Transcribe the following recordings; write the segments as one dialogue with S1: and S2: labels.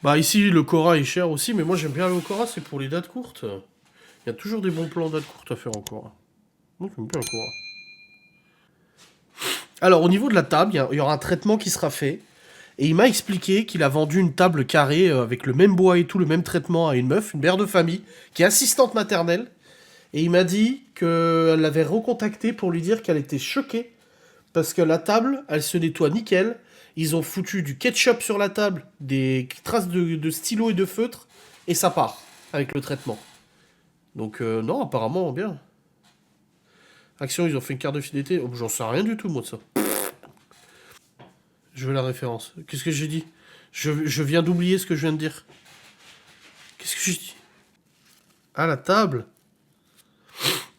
S1: Bah ici, le Cora est cher aussi, mais moi j'aime bien le Cora, c'est pour les dates courtes. Il y a toujours des bons plans dates courtes à faire en Cora. Moi j'aime bien le Cora. Alors au niveau de la table, il y aura un traitement qui sera fait. Et il m'a expliqué qu'il a vendu une table carrée avec le même bois et tout, le même traitement à une meuf, une mère de famille, qui est assistante maternelle. Et il m'a dit qu'elle l'avait recontacté pour lui dire qu'elle était choquée parce que la table, elle se nettoie nickel. Ils ont foutu du ketchup sur la table, des traces de stylo et de feutre, et ça part avec le traitement. Donc non, apparemment bien. Action, ils ont fait une carte de fidélité. Oh, j'en sais rien du tout moi de ça. Je veux la référence. Qu'est-ce que j'ai dit je viens d'oublier ce que je viens de dire. Qu'est-ce que j'ai dit? Ah, la table.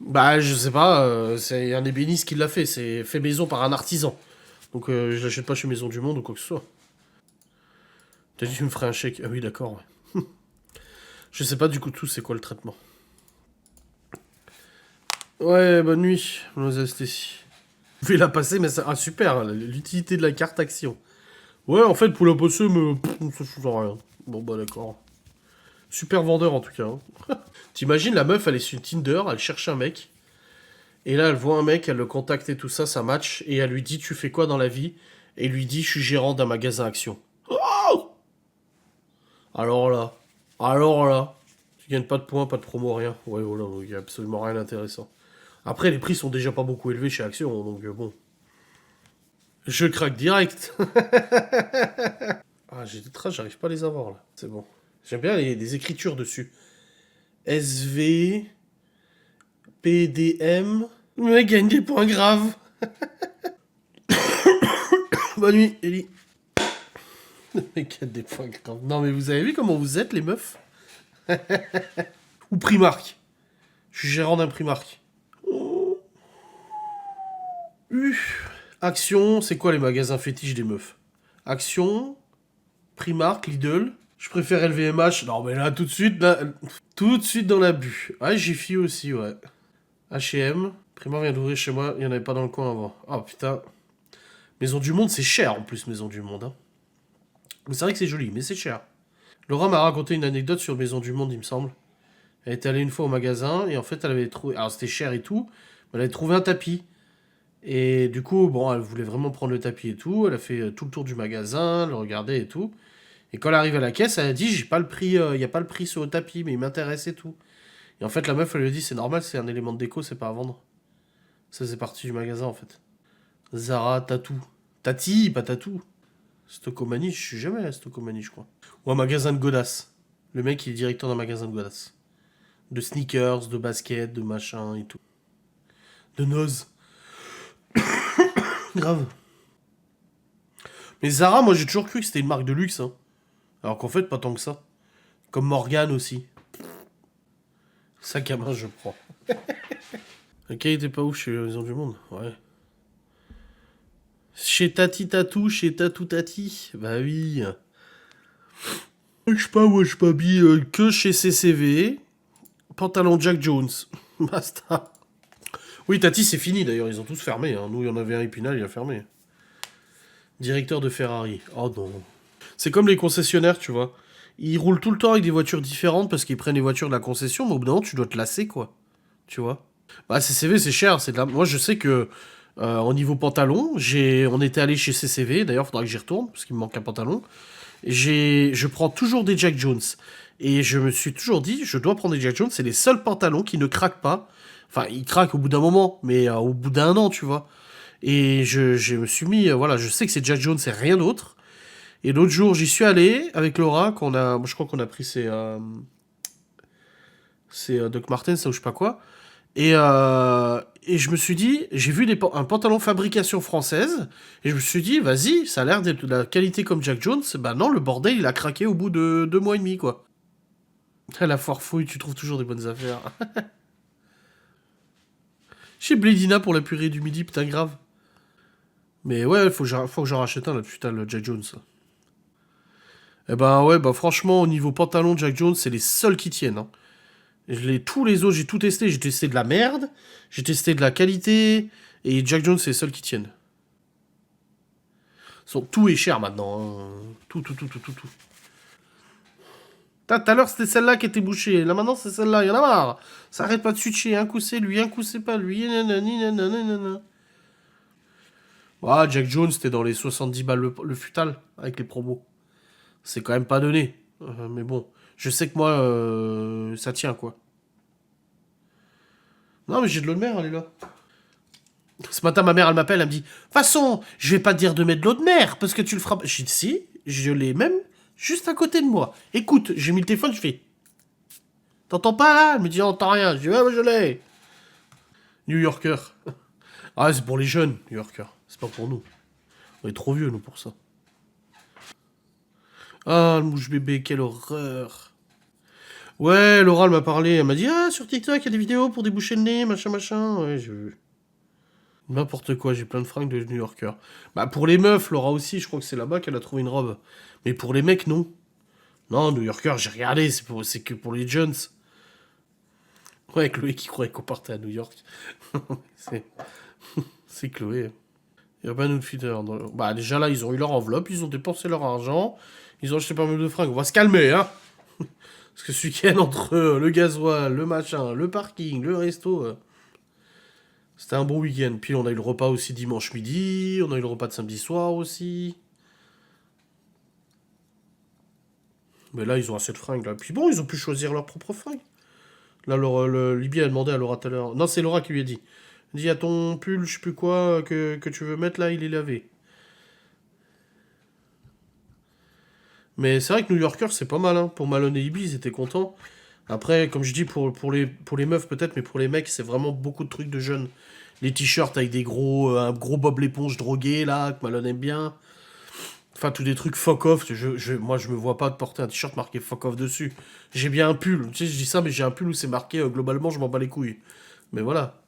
S1: Bah, je sais pas, c'est un ébéniste qui l'a fait. C'est fait maison par un artisan. Donc, je l'achète pas chez Maison du Monde ou quoi que ce soit. T'as dit que tu me ferais un chèque. Ah oui, d'accord, ouais. Je sais pas du coup tout, c'est quoi le traitement. Ouais, bonne nuit, mademoiselle Stacy. Je vais la passer, mais c'est ah, super, l'utilité de la carte action. Ouais, en fait, pour la passer, mais ça change rien. Bon, bah d'accord. Super vendeur en tout cas. Hein. T'imagines, la meuf, elle est sur Tinder, elle cherche un mec. Et là, elle voit un mec, elle le contacte et tout ça, ça match. Et elle lui dit, tu fais quoi dans la vie? Et il lui dit, je suis gérant d'un magasin Action. Oh, alors là. Alors là. Tu gagnes pas de points, pas de promo, rien. Ouais, voilà, il y a absolument rien d'intéressant. Après, les prix sont déjà pas beaucoup élevés chez Action, donc bon. Je craque direct. Ah, j'ai des traces, j'arrive pas à les avoir là. C'est bon. J'aime bien les écritures dessus. SV, PDM. Le mec gagne des points graves. Bonne nuit, Ellie. Le mec a des points graves. Non, mais vous avez vu comment vous êtes, les meufs? Ou Primark. Je suis gérant d'un Primark. Oh. Action, c'est quoi les magasins fétiches des meufs? Action, Primark, Lidl. Je préfère LVMH. Non, mais là, tout de suite, là, tout de suite dans l'abus. Ah, Jiffy aussi, ouais. H&M. Primark vient d'ouvrir chez moi, il n'y en avait pas dans le coin avant. Oh putain. Maison du Monde, c'est cher en plus, Maison du Monde. Hein. Mais c'est vrai que c'est joli, mais c'est cher. Laura m'a raconté une anecdote sur Maison du Monde, il me semble. Elle était allée une fois au magasin et en fait, elle avait trouvé. Alors c'était cher et tout, mais elle avait trouvé un tapis. Et du coup, bon, elle voulait vraiment prendre le tapis et tout. Elle a fait tout le tour du magasin, le regarder et tout. Et quand elle arrive à la caisse, elle a dit, j'ai pas le prix, il y a pas le prix sur le tapis, mais il m'intéresse et tout. Et en fait, la meuf, elle lui a dit, c'est normal, c'est un élément de déco, c'est pas à vendre. Ça, c'est parti du magasin en fait. Zara, Tatou. Tati, pas Tatou. Stockomanie, je suis jamais à Stockomanie, je crois. Ou un magasin de godasses. Le mec, il est directeur d'un magasin de godasses. De sneakers, de baskets, de machin et tout. De nose. Grave. Mais Zara, moi, j'ai toujours cru que c'était une marque de luxe. Hein. Alors qu'en fait, pas tant que ça. Comme Morgane aussi. Sac à main, je prends. Ok, il était pas ouf chez Maison du Monde. Ouais. Chez Tati Tatou, chez Tatou Tati. Bah oui. Je sais pas, moi, je m'habille que chez CCV. Pantalon Jack Jones. Basta. Oui, Tati, c'est fini d'ailleurs, ils ont tous fermé. Hein. Nous, il y en avait un Épinal, il a fermé. Directeur de Ferrari. Oh non. C'est comme les concessionnaires, tu vois. Ils roulent tout le temps avec des voitures différentes parce qu'ils prennent les voitures de la concession, mais au bout d'un moment, tu dois te lasser, quoi. Tu vois. Bah, CCV, c'est cher. C'est de la... Moi, je sais que au niveau pantalon, on était allé chez CCV. D'ailleurs, il faudra que j'y retourne parce qu'il me manque un pantalon. Je prends toujours des Jack Jones. Et je me suis toujours dit, je dois prendre des Jack Jones. C'est les seuls pantalons qui ne craquent pas. Enfin, ils craquent au bout d'un moment, mais au bout d'un an, tu vois. Et je me suis mis, voilà, je sais que c'est Jack Jones, c'est rien d'autre. Et l'autre jour, j'y suis allé avec Laura, je crois qu'on a pris c'est Doc Martens, ça ou je sais pas quoi. Et je me suis dit, j'ai vu un pantalon fabrication française, et je me suis dit, vas-y, ça a l'air d'être de la qualité comme Jack Jones. Bah non, le bordel, il a craqué au bout de 2 mois et demi, quoi. La foirefouille, tu trouves toujours des bonnes affaires. Chez Blédina pour la purée du midi, putain, grave. Mais ouais, faut que j'en rachète un, là, putain, le Jack Jones. Eh ben ouais, bah franchement, au niveau pantalon, Jack Jones, c'est les seuls qui tiennent. Hein. Tous les autres, j'ai tout testé. J'ai testé de la merde, j'ai testé de la qualité, et Jack Jones, c'est les seuls qui tiennent. Tout est cher maintenant. Hein. Tout. Tout à l'heure, c'était celle-là qui était bouchée. Là, maintenant, c'est celle-là. Il y en a marre. Ça arrête pas de switcher. Un coup, c'est lui. Un coup, c'est pas lui. Nanani, nanana, nanana. Ah, Jack Jones, c'était dans les 70 balles le futal. Avec les promos. C'est quand même pas donné. Mais bon. Je sais que moi, ça tient, quoi. Non, mais j'ai de l'eau de mer, elle est là. Ce matin, ma mère, elle m'appelle, elle me dit, de toute façon, je vais pas te dire de mettre de l'eau de mer, parce que tu le feras pas. J'ai dit, si, je l'ai même juste à côté de moi. Écoute, j'ai mis le téléphone, je fais, t'entends pas là? Elle me dit, on entend rien. Je dis, ouais, je l'ai. New Yorker. Ah, c'est pour les jeunes, New Yorker. C'est pas pour nous. On est trop vieux, nous, pour ça. Ah, le mouche bébé, quelle horreur. Ouais, Laura, elle m'a parlé. Elle m'a dit, ah, sur TikTok, il y a des vidéos pour déboucher le nez, machin, machin. Ouais, j'ai vu. N'importe quoi, j'ai plein de fringues de New Yorker. Bah, pour les meufs, Laura aussi, je crois que c'est là-bas qu'elle a trouvé une robe. Mais pour les mecs, non. Non, New Yorker, j'ai regardé, c'est que pour les jeunes. Ouais, Chloé qui croyait qu'on partait à New York. c'est c'est Chloé. Urban Outfitter. Bah, déjà là, ils ont eu leur enveloppe, ils ont dépensé leur argent, ils ont acheté pas mal de fringues. On va se calmer, hein. Parce que ce week-end, entre le gasoil, le machin, le parking, le resto, c'était un bon week-end. Puis on a eu le repas aussi dimanche midi, on a eu le repas de samedi soir aussi. Mais là, ils ont assez de fringues, là. Puis bon, ils ont pu choisir leurs propres fringues. Là, Libye a demandé à Laura tout à l'heure. Non, c'est Laura qui lui a dit. Elle dit à ton pull, je sais plus quoi, que tu veux mettre là, il est lavé. Mais c'est vrai que New Yorker, c'est pas mal, hein. Pour Malone et Libye, ils étaient contents. Après, comme je dis, pour les meufs peut-être, mais pour les mecs, c'est vraiment beaucoup de trucs de jeunes. Les t-shirts avec un gros Bob l'éponge drogué, là, que Malone aime bien. Enfin, tous des trucs fuck off. Moi, je me vois pas de porter un t-shirt marqué fuck off dessus. J'ai bien un pull. Tu sais, je dis ça, mais j'ai un pull où c'est marqué globalement, je m'en bats les couilles. Mais voilà.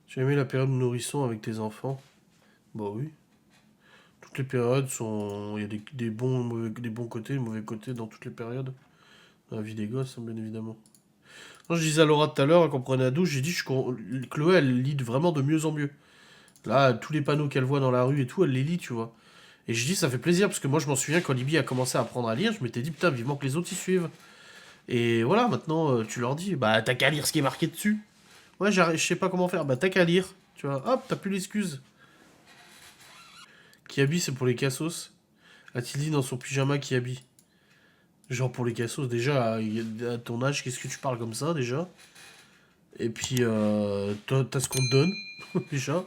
S1: Tu as aimé la période de nourrisson avec tes enfants? Bah oui. Toutes les périodes sont. Il y a des bons côtés, des mauvais côtés dans toutes les périodes. Dans la vie des gosses, hein, bien évidemment. Quand je disais à Laura tout à l'heure, quand on prenait la douche, j'ai dit Chloé, elle lit vraiment de mieux en mieux. Là, tous les panneaux qu'elle voit dans la rue et tout, elle les lit, tu vois. Et je dis, ça fait plaisir, parce que moi, je m'en souviens, quand Libye a commencé à apprendre à lire, je m'étais dit, putain, vivement que les autres y suivent. Et voilà, maintenant, tu leur dis, bah, t'as qu'à lire ce qui est marqué dessus. Ouais, je sais pas comment faire. Bah, t'as qu'à lire. Tu vois, hop, t'as plus l'excuse. Kiabi, c'est pour les cassos. A-t-il dit dans son pyjama Kiabi? Genre pour les cassos, déjà, à ton âge, qu'est-ce que tu parles comme ça, déjà? Et puis, t'as ce qu'on te donne, déjà.